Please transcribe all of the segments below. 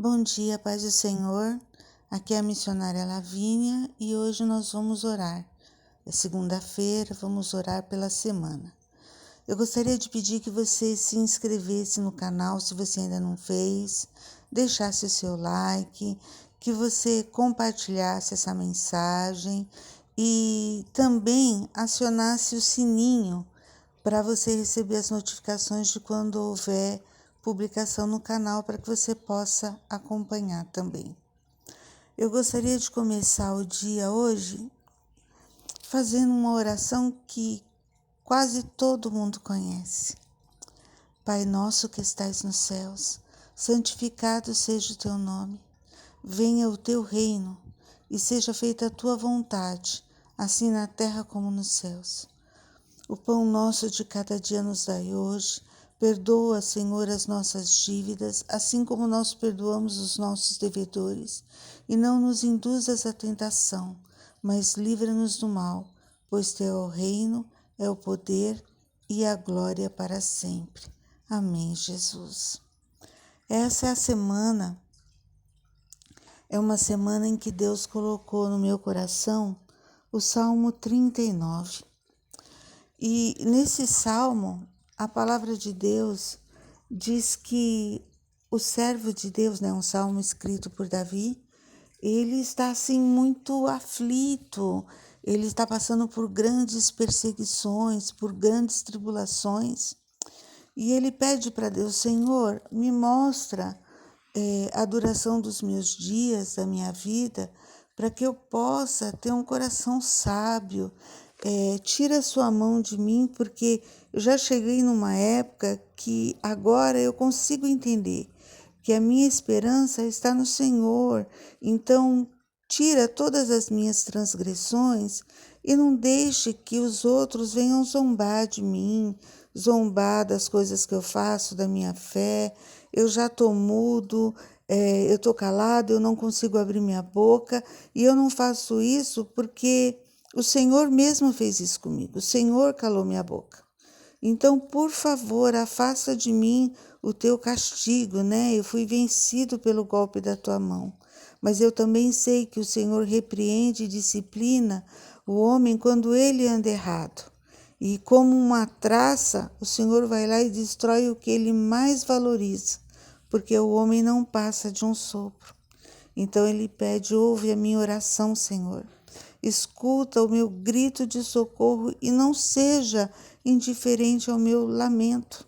Bom dia, paz do Senhor. Aqui é a missionária Lavínia e hoje nós vamos orar. É segunda-feira, vamos orar pela semana. Eu gostaria de pedir que você se inscrevesse no canal se você ainda não fez, deixasse o seu like, que você compartilhasse essa mensagem e também acionasse o sininho para você receber as notificações de quando houver publicação no canal para que você possa acompanhar também. Eu gostaria de começar o dia hoje fazendo uma oração que quase todo mundo conhece. Pai nosso que estais nos céus, santificado seja o teu nome. Venha o teu reino e seja feita a tua vontade, assim na terra como nos céus. O pão nosso de cada dia nos dai hoje. Perdoa, Senhor, as nossas dívidas, assim como nós perdoamos os nossos devedores. E não nos induzas à tentação, mas livra-nos do mal, pois teu é o reino, é o poder e a glória para sempre. Amém, Jesus. Essa é a semana, é uma semana em que Deus colocou no meu coração o Salmo 39. E nesse salmo, a palavra de Deus diz que o servo de Deus, um salmo escrito por Davi, ele está assim muito aflito, ele está passando por grandes perseguições, por grandes tribulações. E ele pede para Deus: Senhor, me mostra a duração dos meus dias, da minha vida, para que eu possa ter um coração sábio. Tira sua mão de mim, porque eu já cheguei numa época que agora eu consigo entender que a minha esperança está no Senhor. Então, tira todas as minhas transgressões e não deixe que os outros venham zombar de mim, zombar das coisas que eu faço, da minha fé. Eu já estou mudo, eu estou calado, eu não consigo abrir minha boca, e eu não faço isso porque o Senhor mesmo fez isso comigo, o Senhor calou minha boca. Então, por favor, afasta de mim o teu castigo, Eu fui vencido pelo golpe da tua mão. Mas eu também sei que o Senhor repreende e disciplina o homem quando ele anda errado. E como uma traça, o Senhor vai lá e destrói o que ele mais valoriza, porque o homem não passa de um sopro. Então ele pede: ouve a minha oração, Senhor. Escuta o meu grito de socorro e não seja indiferente ao meu lamento,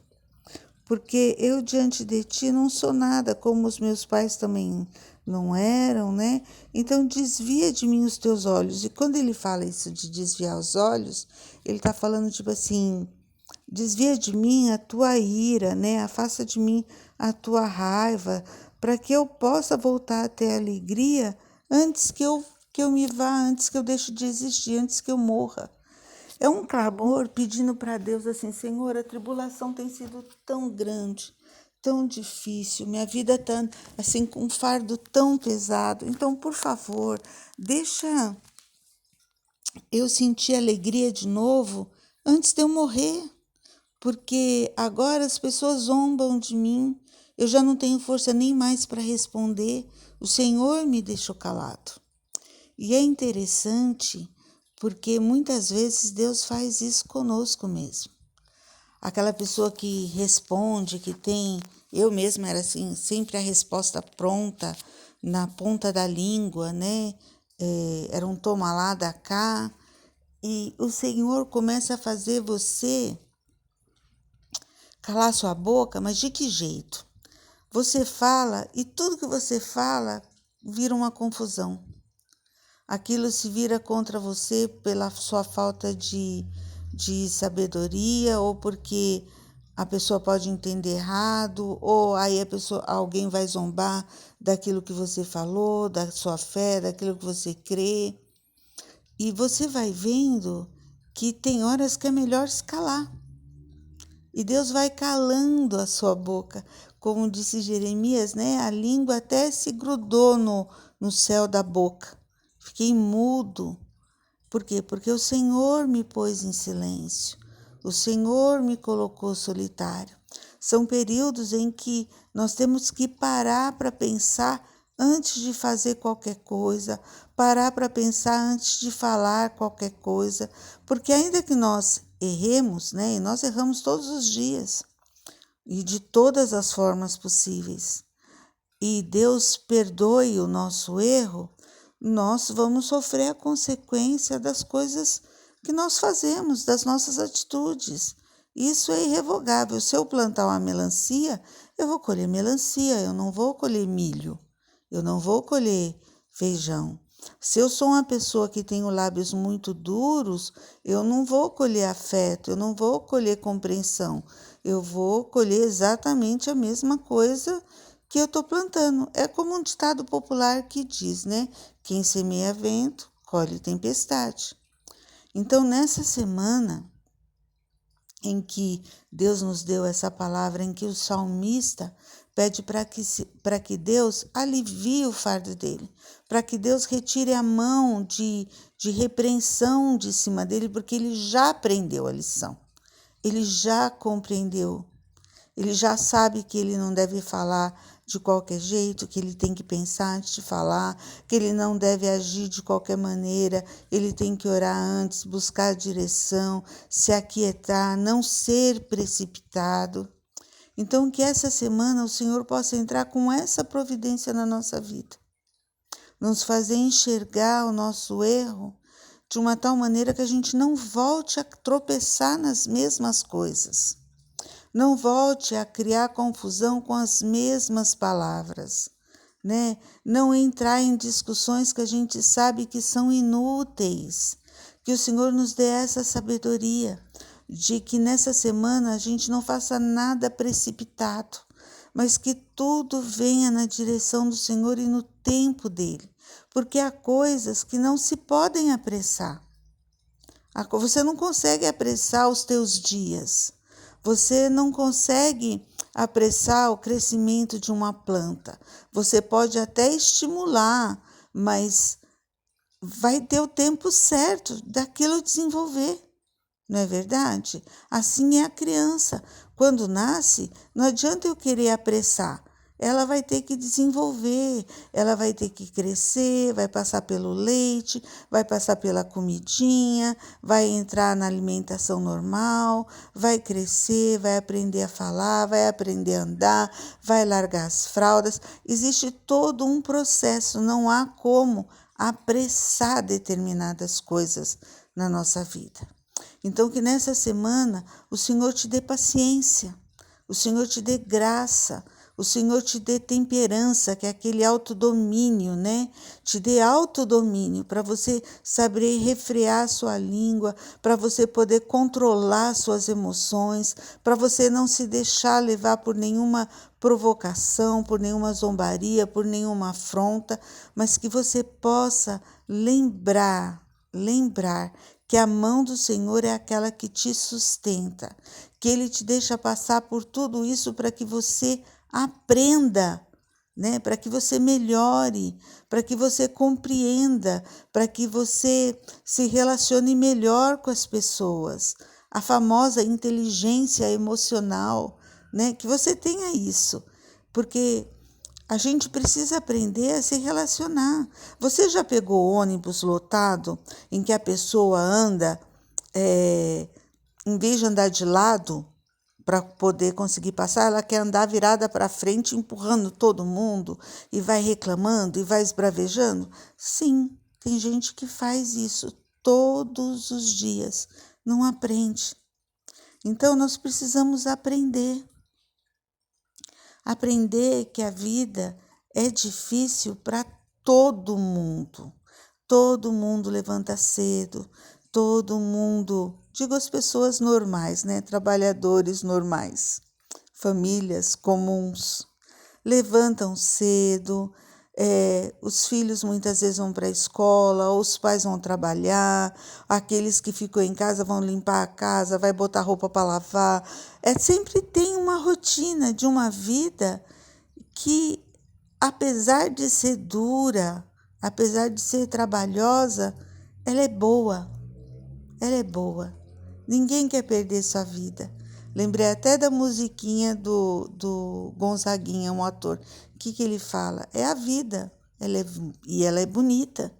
porque eu diante de ti não sou nada, como os meus pais também não eram, Então desvia de mim os teus olhos. E quando ele fala isso de desviar os olhos, ele está falando tipo assim: desvia de mim a tua ira, Afasta de mim a tua raiva, para que eu possa voltar a ter alegria antes que eu me vá, antes que eu deixe de existir, antes que eu morra. É um clamor pedindo para Deus assim: Senhor, a tribulação tem sido tão grande, tão difícil, minha vida está assim com um fardo tão pesado. Então, por favor, deixa eu sentir alegria de novo antes de eu morrer, porque agora as pessoas zombam de mim, eu já não tenho força nem mais para responder, o Senhor me deixou calado. E é interessante porque muitas vezes Deus faz isso conosco mesmo. Aquela pessoa que responde, que tem... Eu mesma era assim, sempre a resposta pronta, na ponta da língua, Era um toma lá, dá cá. E o Senhor começa a fazer você calar sua boca, mas de que jeito? Você fala e tudo que você fala vira uma confusão. Aquilo se vira contra você pela sua falta de sabedoria, ou porque a pessoa pode entender errado, ou aí alguém vai zombar daquilo que você falou, da sua fé, daquilo que você crê. E você vai vendo que tem horas que é melhor se calar. E Deus vai calando a sua boca. Como disse Jeremias, a língua até se grudou no céu da boca. Fiquei mudo. Por quê? Porque o Senhor me pôs em silêncio. O Senhor me colocou solitário. São períodos em que Nós temos que parar para pensar antes de fazer qualquer coisa, parar para pensar antes de falar qualquer coisa, porque ainda que nós erremos, né, e nós erramos todos os dias e de todas as formas possíveis, e Deus perdoe o nosso erro, nós vamos sofrer a consequência das coisas que nós fazemos, das nossas atitudes. Isso é irrevogável. Se eu plantar uma melancia, eu vou colher melancia, eu não vou colher milho, eu não vou colher feijão. Se eu sou uma pessoa que tenho lábios muito duros, eu não vou colher afeto, eu não vou colher compreensão, eu vou colher exatamente a mesma coisa que eu estou plantando. É como um ditado popular que diz, né? Quem semeia vento, colhe tempestade. Então, nessa semana em que Deus nos deu essa palavra, em que o salmista pede para que Deus alivie o fardo dele, para que Deus retire a mão de repreensão de cima dele, porque ele já aprendeu a lição, ele já compreendeu. Ele já sabe que ele não deve falar de qualquer jeito, que ele tem que pensar antes de falar, que ele não deve agir de qualquer maneira, ele tem que orar antes, buscar a direção, se aquietar, não ser precipitado. Então, que essa semana o Senhor possa entrar com essa providência na nossa vida, nos fazer enxergar o nosso erro de uma tal maneira que a gente não volte a tropeçar nas mesmas coisas. Não volte a criar confusão com as mesmas palavras, né? Não entrar em discussões que a gente sabe que são inúteis. Que o Senhor nos dê essa sabedoria de que nessa semana a gente não faça nada precipitado, mas que tudo venha na direção do Senhor e no tempo dele, porque há coisas que não se podem apressar. Você não consegue apressar os teus dias. Você não consegue apressar o crescimento de uma planta. Você pode até estimular, mas vai ter o tempo certo daquilo desenvolver, não é verdade? Assim é a criança. Quando nasce, não adianta eu querer apressar. Ela vai ter que desenvolver, ela vai ter que crescer, vai passar pelo leite, vai passar pela comidinha, vai entrar na alimentação normal, vai crescer, vai aprender a falar, vai aprender a andar, vai largar as fraldas. Existe todo um processo, não há como apressar determinadas coisas na nossa vida. Então, que nessa semana o Senhor te dê paciência, o Senhor te dê graça, o Senhor te dê temperança, que é aquele autodomínio, né? Te dê autodomínio para você saber refrear sua língua, para você poder controlar suas emoções, para você não se deixar levar por nenhuma provocação, por nenhuma zombaria, por nenhuma afronta, mas que você possa lembrar que a mão do Senhor é aquela que te sustenta, que Ele te deixa passar por tudo isso para que você aprenda, né? Para que você melhore, para que você compreenda, para que você se relacione melhor com as pessoas. A famosa inteligência emocional, né? Que você tenha isso, porque a gente precisa aprender a se relacionar. Você já pegou ônibus lotado em que a pessoa anda, em vez de andar de lado para poder conseguir passar, ela quer andar virada para frente, empurrando todo mundo e vai reclamando e vai esbravejando? Sim, tem gente que faz isso todos os dias, não aprende. Então, nós precisamos aprender que a vida é difícil para todo mundo. Todo mundo levanta cedo, todo mundo, digo as pessoas normais, né? Trabalhadores normais, famílias comuns, levantam cedo, os filhos muitas vezes vão para a escola, ou os pais vão trabalhar, aqueles que ficam em casa vão limpar a casa, vai botar roupa para lavar. Sempre tem uma rotina de uma vida que, apesar de ser dura, apesar de ser trabalhosa, ela é boa. Ela é boa. Ninguém quer perder sua vida. Lembrei até da musiquinha do Gonzaguinha, um ator. O que ele fala? É a vida, ela é bonita.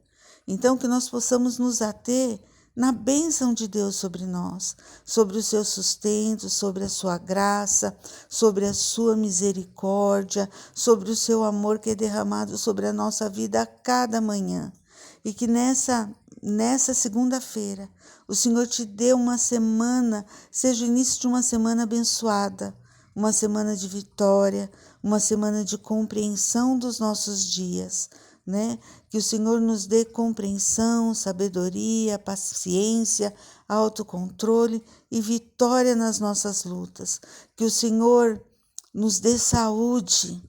Então, que nós possamos nos ater na bênção de Deus sobre nós, sobre o seu sustento, sobre a sua graça, sobre a sua misericórdia, sobre o seu amor que é derramado sobre a nossa vida a cada manhã. E que nessa segunda-feira o Senhor te dê uma semana, seja o início de uma semana abençoada, uma semana de vitória, uma semana de compreensão dos nossos dias, né? Que o Senhor nos dê compreensão, sabedoria, paciência, autocontrole e vitória nas nossas lutas. Que o Senhor nos dê saúde,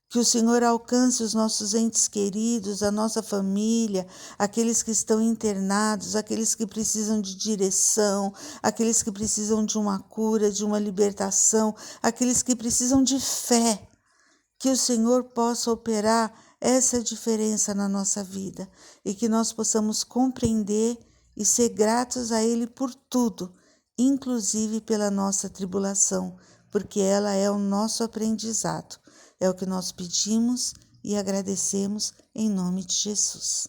que o Senhor alcance os nossos entes queridos, a nossa família, aqueles que estão internados, aqueles que precisam de direção, aqueles que precisam de uma cura, de uma libertação, aqueles que precisam de fé. Que o Senhor possa operar essa diferença na nossa vida e que nós possamos compreender e ser gratos a Ele por tudo, inclusive pela nossa tribulação, porque ela é o nosso aprendizado. É o que nós pedimos e agradecemos em nome de Jesus.